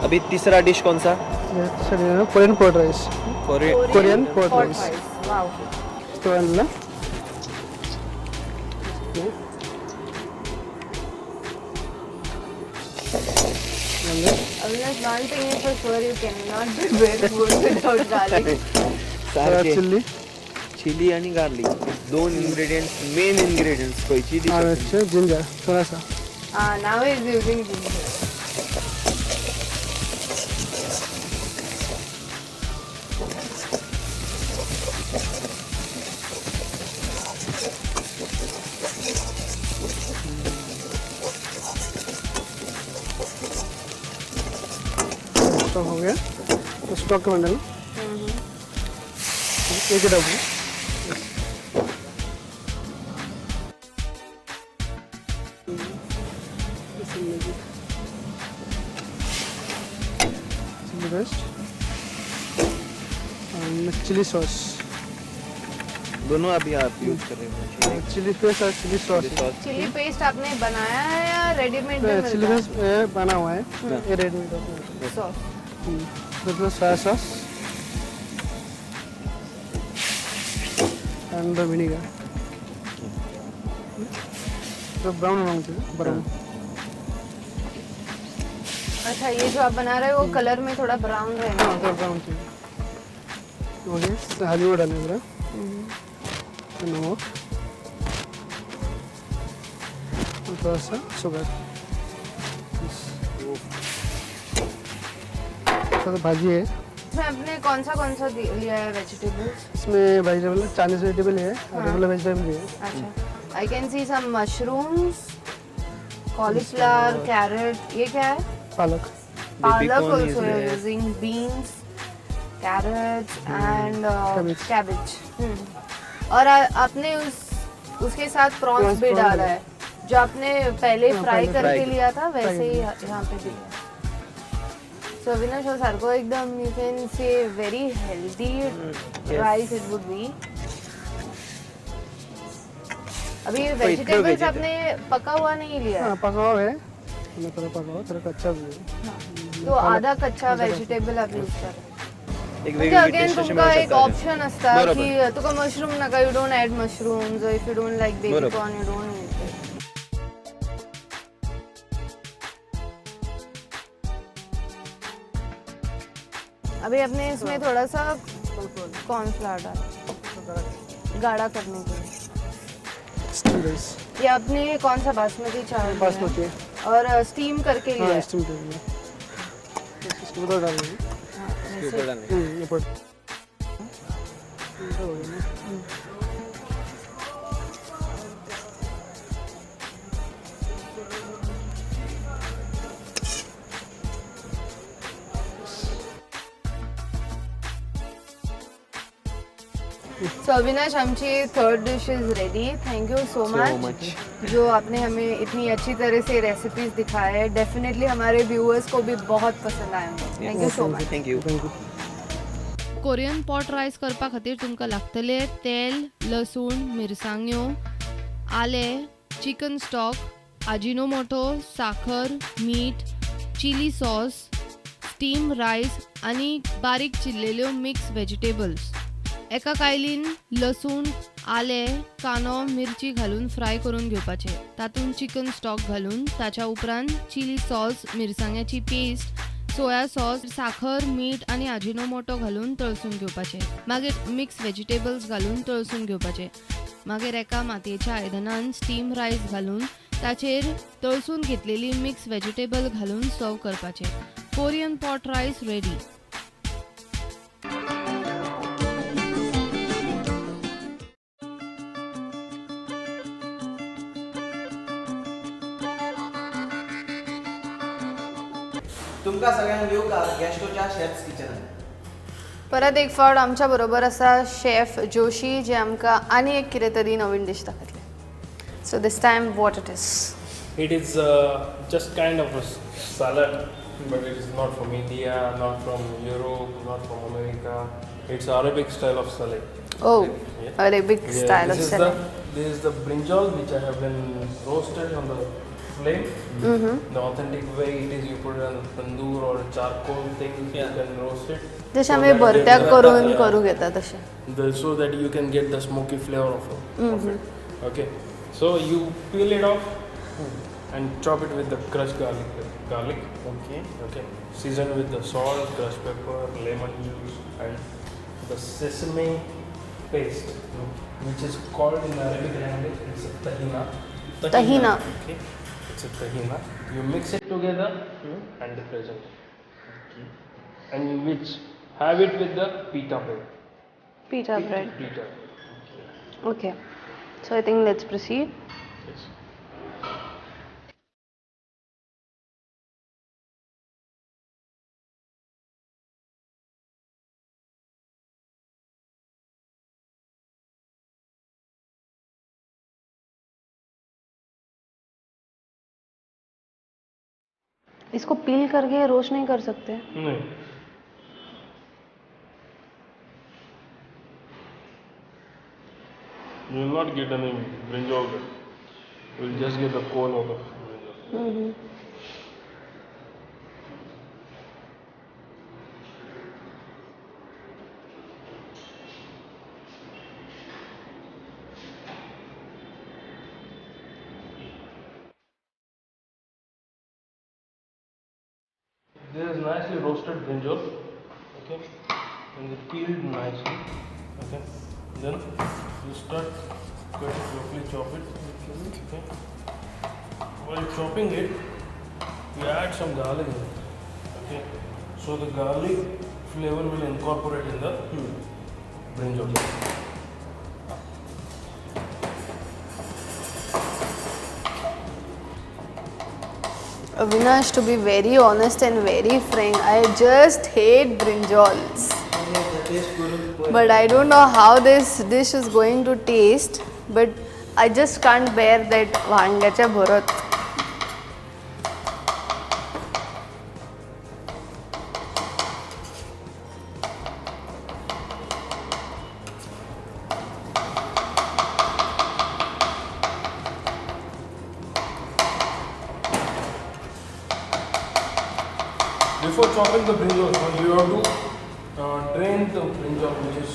अभी तीसरा डिश कौन सा? Korean port rice. Korean port pot rice. rice. Wow. तो आणलं. Avinash, one thing is for sure, you cannot prepare food without garlic. सारखे chilli. Chilli आणि गार्लिक दोन इंग्रेडियंट्स, मेन इंग्रेडियंट्स खयची डिश आणि जिंजर थोडासा. Now he is using ginger. Stock हो गया. तो स्टॉक का बंडल एक ही डब्बू. चिली पेस्ट और चिली सॉस. दोनों अभी आप यूज कर रहे हो? चिली पेस्ट और चिली सॉस. चिली पेस्ट आपने बनाया है या रेडीमेड में चिली मिलता पेस्ट बना हुआ है. ये रेडीमेड है. है? सॉस. मतलब सोया सॉस एंड विनेगर. तो ब्राउन होना चाहिए. ब्राउन. अच्छा, ये जो आप बना रहे हो वो कलर में थोड़ा ब्राउन रहेगा. हाँ तो ब्राउन चाहिए. ओके. हल्दी वो डालने जरा. नमक और थोड़ा सा शुगर. तो भाजी है. इसमें आपने कौन सा लिया है वेजिटेबल्स? इसमें वेजिटेबल चाइनीज वेजिटेबल है. रेगुलर वेजिटेबल भी है. अच्छा, I can see some mushrooms, cauliflower, carrot. ये क्या है? पालक. पालक corn is also you're there. using, beans, carrots and cabbage. और आपने उसके साथ प्रॉन्स भी prawn डाला है. है जो आपने पहले फ्राई पहले करके fry लिया था वैसे fry ही यहाँ पे भी. सो अविनाश और सारको एकदम you can say very healthy rice it would be. अभी वेजिटेबल्स vegetable. आपने पका हुआ नहीं लिया है. हाँ पका हुआ है. थोड़ा पका हुआ थोड़ा कच्चा भी है. तो आधा कच्चा वेजिटेबल आप यूज कर. एक म्हणजे वेगळी अगेन टेस्ट अशी तुमका मिळू एक शकते. ऑप्शन असता बरोबर. की तुका मशरूम नका, you don't add mushrooms. If you don't like baby बरोबर. Corn, you don't use it. अभी आपने इसमें थोड़ा सा कॉर्नफ्लावर डाला गाढ़ा करने के लिए. Steam rice. ये आपने कौन सा बासमती चावल लिया है? बासमती है. और स्टीम करके लिया हाँ है. स्टीम करेंगे. इसको उधर डालेंगे. हाँ, वैसे. ऊपर डालने. ऊपर. सो अविनाश, आमची third dish is ready. Thank you so much much. जो आपने हमें इतनी अच्छी तरह से रेसिपीज दिखाए है. डेफिनेटली हमारे व्यूअर्स को भी बहुत पसंद आए होंगे. Thank you so much. Thank you. Korean pot rice करपा खातीर तुमकां लागतले तेल, लसूण, मिरसांग्यो, आले, चिकन स्टॉक, आजिनोमोटो, साखर, मीठ, चिली सॉस, स्टीम रायस आनी बारीक चिरलेल्यो मिक्स व्हेजिटेबल्स. एका कायलीन लसूण, आले, कांदो, मिरची घालून फ्राय करून घेवपाचे. तातूंत चिकन स्टॉक घालून ताच्या उपरांत चिली सॉस, मिरसांग्याची पेस्ट, सोया सॉस, साखर, मीठ आनी आजिनोमोटो घालून तळसून घेवपाचे. मागीर मिक्स व्हेजिटेबल्स घालून तळसून घेवपाचे. मागीर एका मातयेच्या आयदनान स्टीम रायस घालून ताचेर तळसून घेतलेली मिक्स व्हेजिटेबल घालून सर्व करपाचे. Korean pot rice ready. तुमका सगळ्यांक येवका गॅस्ट्रोच्या शेफ्स किचनात. परत एक फावट आमच्या बरोबर आसा शेफ जोशी जे आमकां आनी एक कितें तरी नवीन डिश दाखयतले. So this time what it is. It is just kind of a salad, but it is not from India, not from Europe, not from America. It's Arabic style of salad. Oh, Yeah. Arabic style of this is salad. this is the brinjal which I have been roasted on the flame. The authentic way it is, you put it on a tandoor or a charcoal thing, you can roast it. जसे So आम्ही that भरत्या get the- करून yeah. करू घेता तसे. So that you can get the smoky flavor of it. Okay, so you peel it off and chop it with the crushed garlic. Okay, season with the salt, crushed pepper, lemon juice, and the sesame paste, which is called in Arabic language, it's a tahina. Tahina. Okay, it's a tahina. You mix it together and present it. And which have it with the pita bread. Pita bread. Pita. Okay. So I think let's proceed. Yes. इसको पील करके roast नहीं कर सकते? नहीं. You will not get any brinjal bread. You will just get the core of the brinjal. This is nicely roasted brinjal. Okay, and it peeled nicely. Okay, then you start roughly chop it. Okay, while chopping it, you add some garlic in it. Okay, so the garlic flavor will incorporate in the brinjal. Avinash, to be very honest and very frank, I just hate brinjals. But I don't know how this dish is going to taste, but I just can't bear that वांग्याच्या Bharat. Before chopping the brinjal, you have to drain the brinjal, which is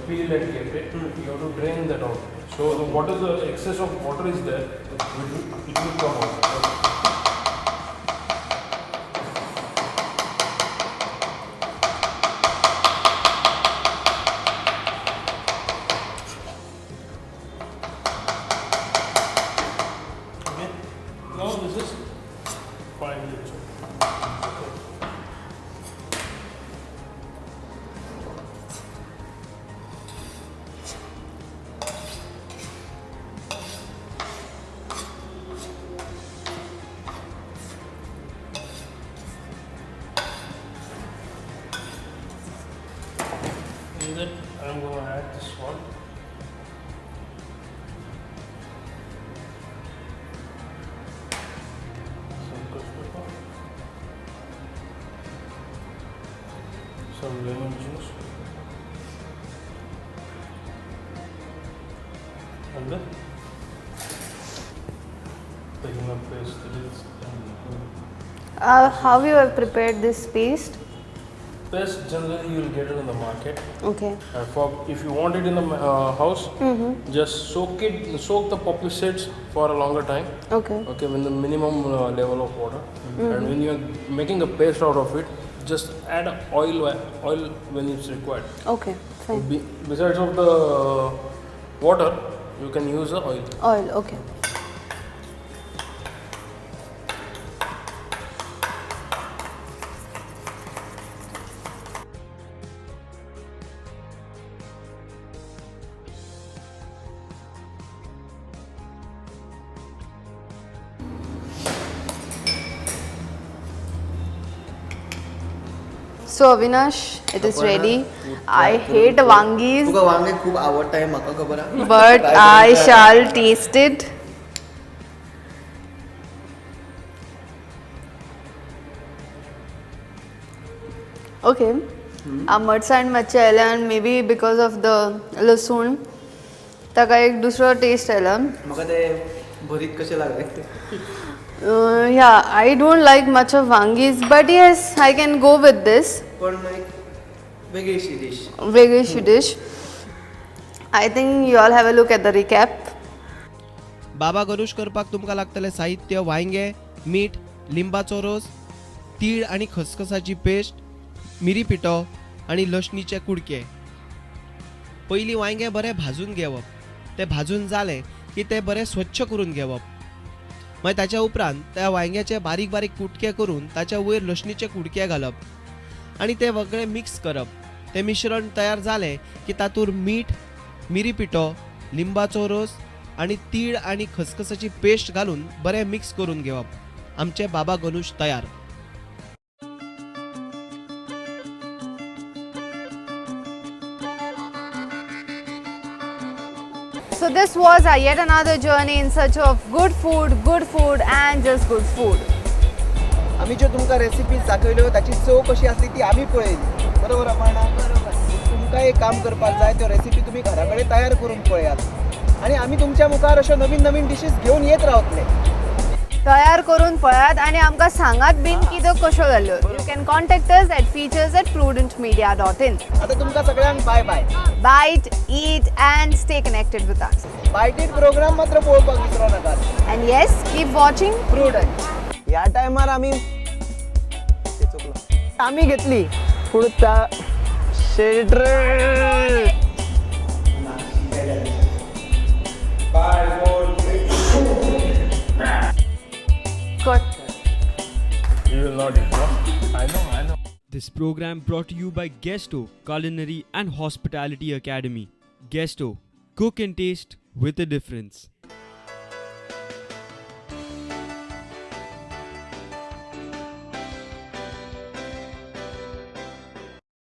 peeled and kept it. You have to drain that out. So what is the excess of water is there, it will come out. Okay. Now this is finely chopped. In that, I'm going to add this one. Some crushed pepper. Some lemon juice. And then tahina paste. How you have prepared this paste? Paste generally you will get it in the market. Okay. If you want it in the house, just soak the poppy seeds for a longer time. Okay. Okay, with the minimum level of water. And when you are making a paste out of it, just add oil when it's required. Okay. Fine. Besides of the water, you can use the oil. Oil. Okay. So Avinash, it is ready. I hate wangis, तुका वांगे खूप आवडताय म्हाका खबर हा. but I shall taste it. Okay. आंबटसाण मातशें आयलें आनी may be because of the लसूण ताका एक दुसरो टेस्ट आयला. म्हाका ते भरीत कशें लागले. Yeah, I don't like much of wangis, but yes, I can go with this. पण एक वेगळीशी dish. Vegish dish. I think you all have a look at the recap. बाबा गणूश करपाक तुमकां लागतलें साहित्य वांयगे, मीठ, लिंबाचो रोस, तीळ आनी खसखसाची पेस्ट, मिरी पिठो आनी लसणीचे कुडके. पयलीं वांयगे बरें भाजून घेवप. ते भाजून जालें की ते बरें स्वच्छ करून घेवप. मागीर ताच्या उपरांत त्या वांयग्याचे बारीक बारीक कुडके करून ताच्या वयर लसणीचे कुडके घालप आनी ते वेगळे मिक्स करप. तें मिश्रण तयार जालें की तातूंत मीठ, मिरी पिठो, लिंबाचो रोस आनी तीळ आनी खसखसाची पेस्ट घालून बरें मिक्स करून घेवप. आमचे बाबा गणूश तयार. So this was yet another journey in search of good food and just good food. आम्ही ज्यो तुमकां रेसिपीज दाखयल्यो ताची चव कशी आसली ती आमी पळयली. बरोबर अपर्णा? तुमकां एक काम करपाक जाय, त्यो रेसिपी तुमी घरा कडेन तयार करून पळयात आणि आमी तुमच्या मुखार अश्यो नवीन नवीन डिशीज घेवन येत रावतले. तयार करून पळयात आणि आमकां सांगात बीन की त्यो कश्यो जाल्यो. You can contact us at features@prudentmedia.in. आता तुमकां सगळ्यांक bye bye. Bite, eat and stay connected with us. Bite eat program मात्र पळोवपाक विसरो नाकात. And yes, keep watching Prudent. ह्या टायमार आमी घेतली पुढचा शेड्रे. Good. You will not eat, no? I know. This program brought to you by Guesto Culinary and Hospitality Academy. Guesto, cook and taste with a difference.